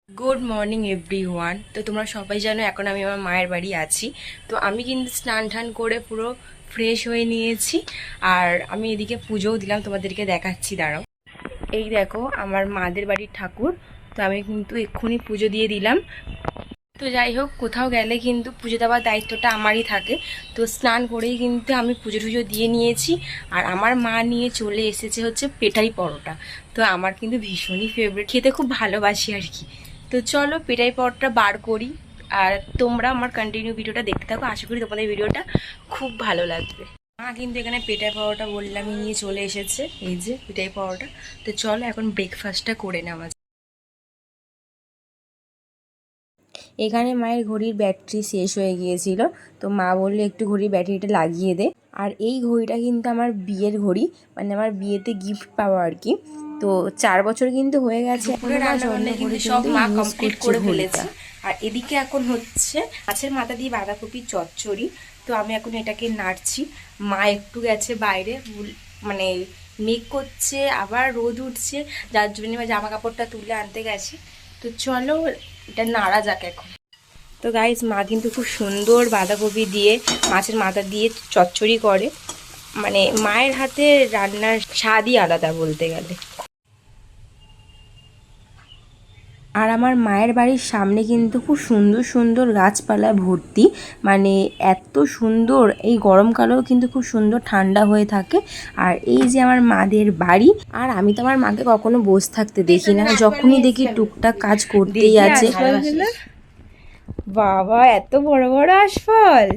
Good morning everyone. তো তোমরা সবাই জানো এখন আমি আমার মায়ের বাড়ি আছি। তো আমি কিন্তু স্নান টান করে পুরো ফ্রেশ হয়ে নিয়েছি। আর আমি এদিকে পুজোও দিলাম, তোমাদেরকে দেখাচ্ছি, দাঁড়াও। এই দেখো আমার মাদের বাড়ির ঠাকুর। তো আমি কিন্তু এক্ষুনি পুজো দিয়ে দিলাম। তো যাই হোক, কোথাও গেলে কিন্তু পুজো দেওয়ার দায়িত্বটা আমারই থাকে। তো স্নান করেই কিন্তু আমি পুজো টুজো দিয়ে নিয়েছি। আর আমার মা নিয়ে চলে এসেছে হচ্ছে পেটাই পরোটা। তো আমার কিন্তু ভীষণই ফেভারিট, খেতে খুব ভালোবাসি আর কি। তো চলো পেটাই পরোটা বার করি। আর তোমরা আমার কন্টিনিউ ভিডিওটা দেখতে থাকো, আশা করি তোমাদের ভিডিওটা খুব ভালো লাগবে। মা কিন্তু এখানে পেটাই পরোটা বললামই নিয়ে চলে এসেছে, এই যে পেটাই পরোটা। তো চলো এখন ব্রেকফাস্টটা করে নেওয়া। এখানে মায়ের ঘড়ির ব্যাটারি শেষ হয়ে গিয়েছিল। তো মা বললো একটু ঘড়ির ব্যাটারিটা লাগিয়ে দে। আর এই ঘড়িটা কিন্তু আমার বিয়ের ঘড়ি, মানে আমার বিয়েতে গিফট পাওয়া আর কি। তো 4 বছর কিন্তু হয়ে গেছে। সব মা কমপ্লিট করে ফেলেছে। আর এদিকে এখন হচ্ছে মাছের মাথা দিয়ে বাঁধাকপি চচ্চড়ি। তো আমি এখন এটাকে নাড়ছি। মা একটু গেছে বাইরে, মানে মেঘ করছে, আবার রোদ উঠছে, যার জন্য জামা কাপড়টা তুলে আনতে গেছে। তো চলো এটা নাড়া যাক এখন। তো গাইস, মা কিন্তু খুব সুন্দর বাঁধাকপি দিয়ে মাছের মাথা দিয়ে চচ্চড়ি করে। মানে মায়ের হাতে রান্নার স্বাদই আলাদা বলতে গেলে। আর আমার মায়ের বাড়ির সামনে কিন্তু খুব সুন্দর সুন্দর গাছপালা ভর্তি। মানে এত সুন্দর, এই গরমকালেও কিন্তু খুব সুন্দর ঠান্ডা হয়ে থাকে। আর এই যে আমার মাদের বাড়ি। আর আমি তো আমার মাকে কখনো বসে থাকতে দেখি না, যখনই দেখি টুকটাক কাজ করতেই আছে। বাবা, এত বড় বড় আশফল!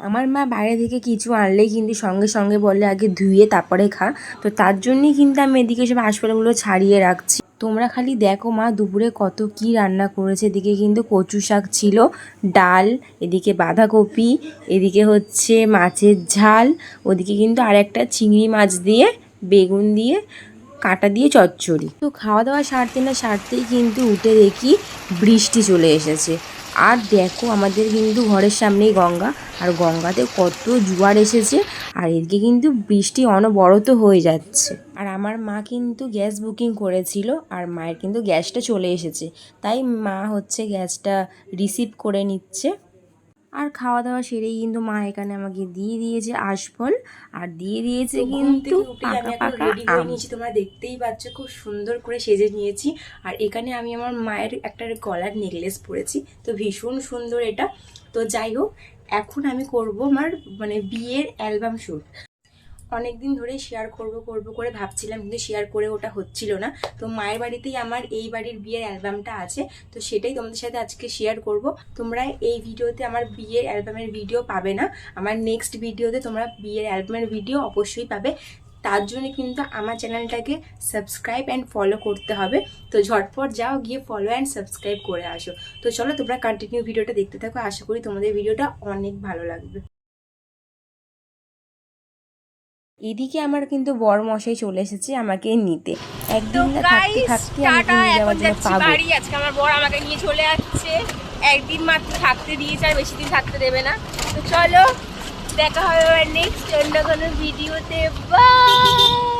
আমার মা বাইরে থেকে কিছু আনলেই কিন্তু সঙ্গে সঙ্গে বলে আগে ধুয়ে তারপরে খা। তো তার জন্যই কিন্তু আমি এদিকে সব আশফলগুলো ছাড়িয়ে রাখছি। তোমরা খালি দেখো মা দুপুরে কত কি রান্না করেছে। এদিকে কিন্তু কচু শাক ছিল, ডাল, এদিকে বাঁধাকপি, এদিকে হচ্ছে মাছের ঝাল, ওদিকে কিন্তু আর একটা চিংড়ি মাছ দিয়ে বেগুন দিয়ে কাঁটা দিয়ে চচ্চড়ি। তো খাওয়া দাওয়া সারতে না সারতেই কিন্তু উঠে দেখি বৃষ্টি চলে এসেছে। আর দেখো আমাদের কিন্তু ঘরের সামনেই গঙ্গা, আর গঙ্গাতে কত জোয়ার এসেছে। আর এদিকে কিন্তু বৃষ্টি অনবরত হয়ে যাচ্ছে। আর আমার মা কিন্তু গ্যাস বুকিং করেছিল, আর মায়ের কিন্তু গ্যাসটা চলে এসেছে। তাই মা হচ্ছে গ্যাসটা রিসিভ করে নিচ্ছে। আর খাওয়া দাওয়া সেরেই কিন্তু মা এখানে আমাকে দিয়ে দিয়েছে আশফল, আর দিয়ে দিয়েছে কিন্তু পাকা পাকা আম। তোমরা দেখতেই পাচ্ছ খুব সুন্দর করে সেজে নিয়েছি। আর এখানে আমি আমার মায়ের একটা গলার নেকলেস পরেছি, তো ভীষণ সুন্দর এটা। তো যাই হোক, এখন আমি করব আমার মানে বিয়ের অ্যালবাম শ্যুট। অনেকদিন ধরে শেয়ার করব করে ভাবছিলাম, কিন্তু শেয়ার করে ওটা হচ্ছিল না। তো মায়ের বাড়িতেই আমার এই বাড়ির বিয়ের অ্যালবামটা আছে, তো সেটাই তোমাদের সাথে আজকে শেয়ার করব। তোমরা এই ভিডিওতে আমার বিয়ের অ্যালবামের ভিডিও পাবে না, আমার নেক্সট ভিডিওতে তোমরা বিয়ের অ্যালবামের ভিডিও অবশ্যই পাবে। তার জন্য কিন্তু আমার চ্যানেলটাকে সাবস্ক্রাইব অ্যান্ড ফলো করতে হবে। তো ঝটপট যাও, গিয়ে ফলো অ্যান্ড সাবস্ক্রাইব করে আসো। তো চলো তোমরা কন্টিনিউ ভিডিওটা দেখতে থাকো, আশা করি তোমাদের ভিডিওটা অনেক ভালো লাগবে। এদিকে আমার কিন্তু বর মশাই চলে এসেছে আমাকে নিতে। একদিন না থাকতে থাকতে আমাকে নিয়ে যাওয়ার জন্য পাগল। আজকে আমার বর আমাকে নিয়ে চলে যাচ্ছে। একদিন মাত্র থাকতে দিয়েছে, আর বেশি দিন থাকতে দেবে না। তো চলো দেখা হবে নেক্সট অন্য কোনো ভিডিওতে। বাই।